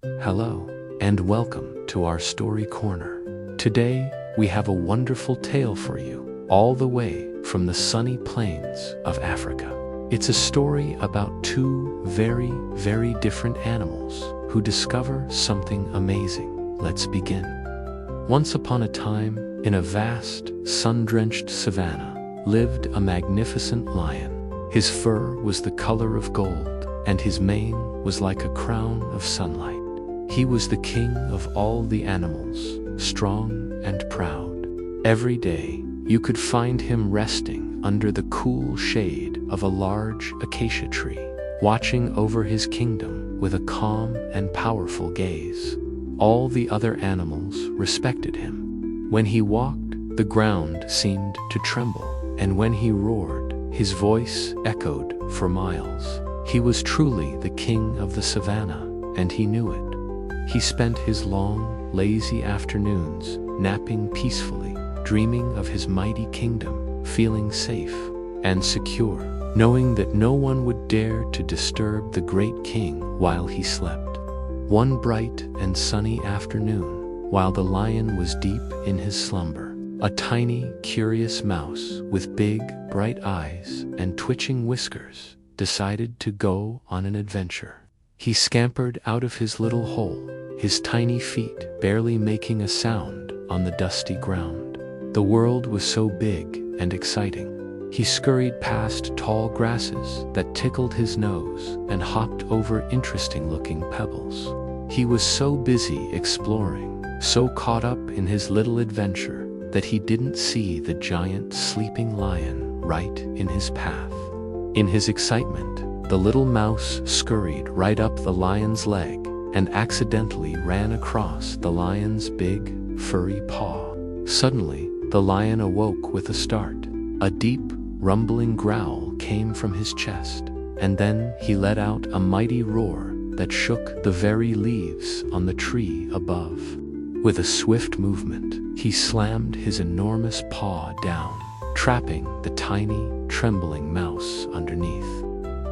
Hello, and welcome to our story corner. Today, we have a wonderful tale for you, all the way from the sunny plains of Africa. It's a story about two very different animals who discover something amazing. Let's begin. Once upon a time, in a vast, sun-drenched savanna, lived a magnificent lion. His fur was the color of gold, and his mane was like a crown of sunlight. He was the king of all the animals, strong and proud. Every day, you could find him resting under the cool shade of a large acacia tree, watching over his kingdom with a calm and powerful gaze. All the other animals respected him. When he walked, the ground seemed to tremble, and when he roared, his voice echoed for miles. He was truly the king of the savannah, and he knew it. He spent his long, lazy afternoons napping peacefully, dreaming of his mighty kingdom, feeling safe and secure, knowing that no one would dare to disturb the great king while he slept. One bright and sunny afternoon, while the lion was deep in his slumber, a tiny, curious mouse with big, bright eyes and twitching whiskers decided to go on an adventure. He scampered out of his little hole, his tiny feet barely making a sound on the dusty ground. The world was so big and exciting. He scurried past tall grasses that tickled his nose and hopped over interesting-looking pebbles. He was so busy exploring, so caught up in his little adventure, that he didn't see the giant sleeping lion right in his path. In his excitement, the little mouse scurried right up the lion's leg and accidentally ran across the lion's big, furry paw. Suddenly, the lion awoke with a start. A deep, rumbling growl came from his chest, and then he let out a mighty roar that shook the very leaves on the tree above. With a swift movement, he slammed his enormous paw down, trapping the tiny, trembling mouse underneath.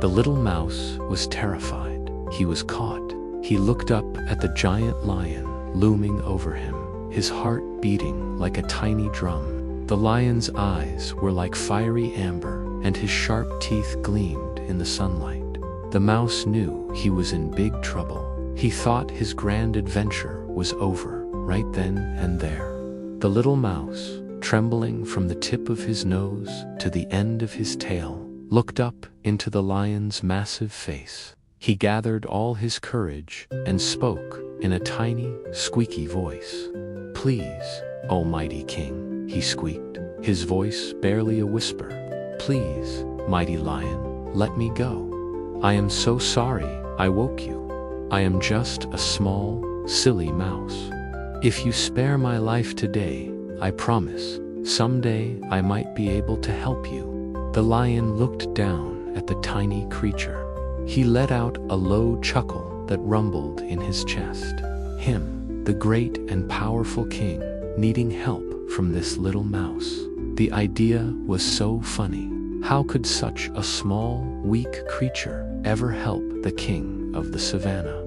The little mouse was terrified. He was caught. He looked up at the giant lion looming over him, his heart beating like a tiny drum. The lion's eyes were like fiery amber, and his sharp teeth gleamed in the sunlight. The mouse knew he was in big trouble. He thought his grand adventure was over right then and there. The little mouse, trembling from the tip of his nose to the end of his tail, looked up into the lion's massive face. He gathered all his courage and spoke in a tiny, squeaky voice. "Please, O mighty king," he squeaked, his voice barely a whisper. "Please, mighty lion, let me go. I am so sorry I woke you. I am just a small, silly mouse. If you spare my life today, I promise, someday I might be able to help you." The lion looked down at the tiny creature. He let out a low chuckle that rumbled in his chest. Him, the great and powerful king, needing help from this little mouse. The idea was so funny. How could such a small, weak creature ever help the king of the savannah?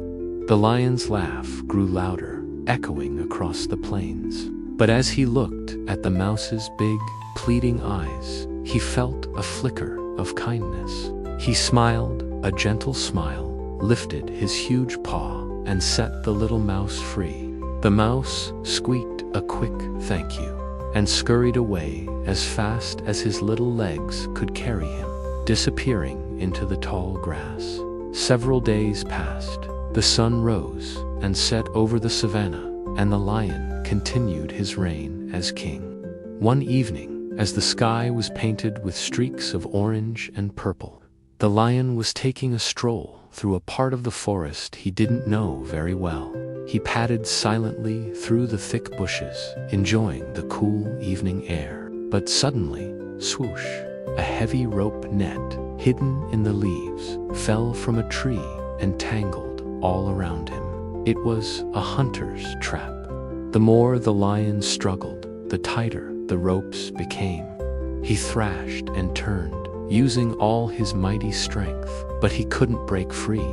The lion's laugh grew louder, echoing across the plains. But as he looked at the mouse's big, pleading eyes, he felt a flicker of kindness. He smiled, a gentle smile, lifted his huge paw, and set the little mouse free. The mouse squeaked a quick thank you, and scurried away as fast as his little legs could carry him, disappearing into the tall grass. Several days passed. The sun rose and set over the savannah, and the lion continued his reign as king. One evening, as the sky was painted with streaks of orange and purple, the lion was taking a stroll through a part of the forest he didn't know very well. He padded silently through the thick bushes, enjoying the cool evening air. But suddenly, swoosh, a heavy rope net, hidden in the leaves, fell from a tree and tangled all around him. It was a hunter's trap. The more the lion struggled, the tighter the ropes became. He thrashed and turned, using all his mighty strength, but he couldn't break free.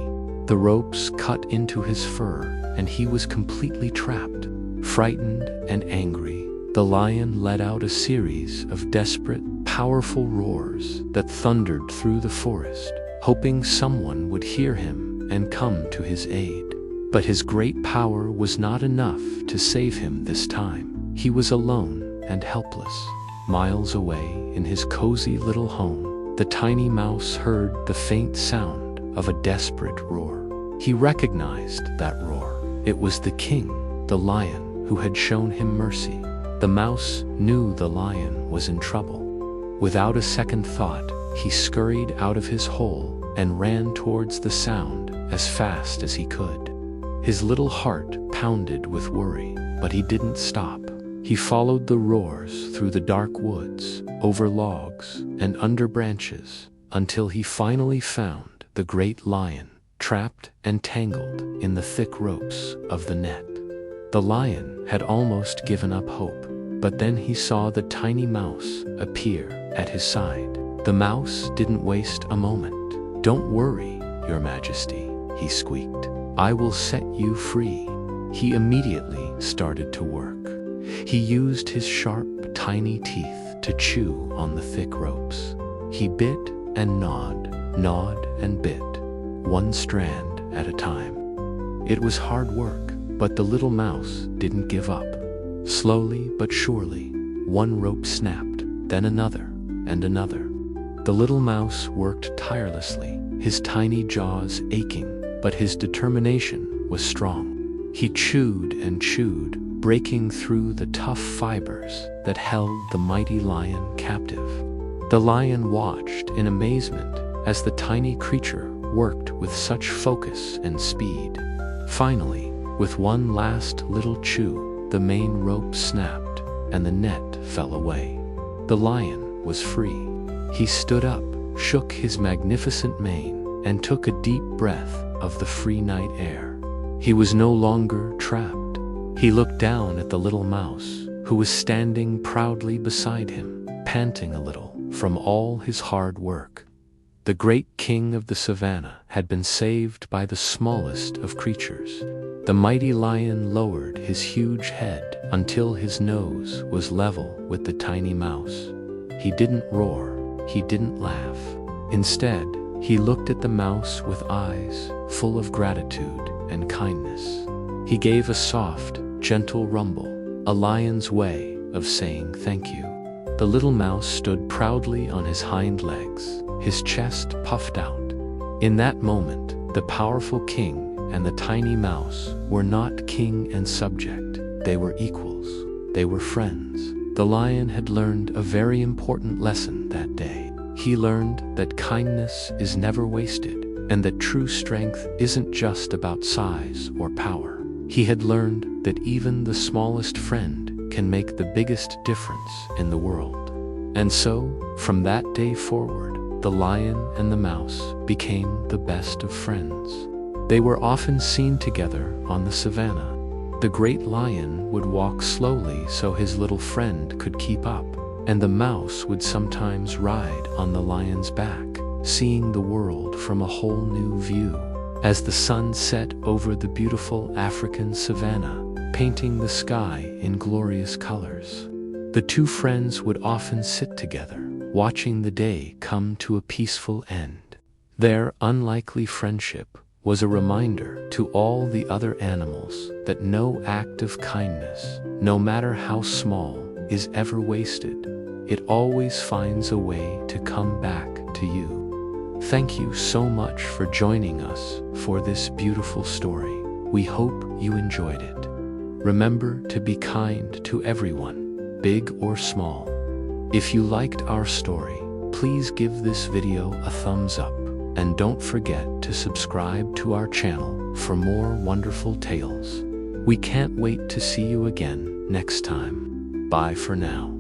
The ropes cut into his fur, and he was completely trapped. Frightened and angry, the lion let out a series of desperate, powerful roars that thundered through the forest, hoping someone would hear him and come to his aid. But his great power was not enough to save him this time. He was alone and helpless. Miles away in his cozy little home, the tiny mouse heard the faint sound of a desperate roar. He recognized that roar. It was the king, the lion, who had shown him mercy. The mouse knew the lion was in trouble. Without a second thought, he scurried out of his hole and ran towards the sound as fast as he could. His little heart pounded with worry, but he didn't stop. He followed the roars through the dark woods, over logs, and under branches, until he finally found the great lion, trapped and tangled in the thick ropes of the net. The lion had almost given up hope, but then he saw the tiny mouse appear at his side. The mouse didn't waste a moment. "Don't worry, Your Majesty," he squeaked. "I will set you free." He immediately started to work. He used his sharp, tiny teeth to chew on the thick ropes. He bit and gnawed and bit, one strand at a time. It was hard work, but the little mouse didn't give up. Slowly but surely, one rope snapped, then another and another. The little mouse worked tirelessly, his tiny jaws aching, but his determination was strong. He chewed and chewed, breaking through the tough fibers that held the mighty lion captive. The lion watched in amazement as the tiny creature worked with such focus and speed. Finally, with one last little chew, the main rope snapped and the net fell away. The lion was free. He stood up, shook his magnificent mane, and took a deep breath of the free night air. He was no longer trapped. He looked down at the little mouse, who was standing proudly beside him, panting a little from all his hard work. The great king of the savanna had been saved by the smallest of creatures. The mighty lion lowered his huge head until his nose was level with the tiny mouse. He didn't roar, he didn't laugh. Instead, he looked at the mouse with eyes full of gratitude and kindness. He gave a soft, gentle rumble, a lion's way of saying thank you. The little mouse stood proudly on his hind legs, his chest puffed out. In that moment, the powerful king and the tiny mouse were not king and subject. They were equals. They were friends. The lion had learned a very important lesson that day. He learned that kindness is never wasted, and that true strength isn't just about size or power. He had learned that even the smallest friend can make the biggest difference in the world. And so, from that day forward, the lion and the mouse became the best of friends. They were often seen together on the savanna. The great lion would walk slowly so his little friend could keep up, and the mouse would sometimes ride on the lion's back, seeing the world from a whole new view. As the sun set over the beautiful African savanna, painting the sky in glorious colors, the two friends would often sit together, watching the day come to a peaceful end. Their unlikely friendship was a reminder to all the other animals that no act of kindness, no matter how small, is ever wasted. It always finds a way to come back to you. Thank you so much for joining us for this beautiful story. We hope you enjoyed it. Remember to be kind to everyone, big or small. If you liked our story, please give this video a thumbs up, and don't forget to subscribe to our channel for more wonderful tales. We can't wait to see you again next time. Bye for now.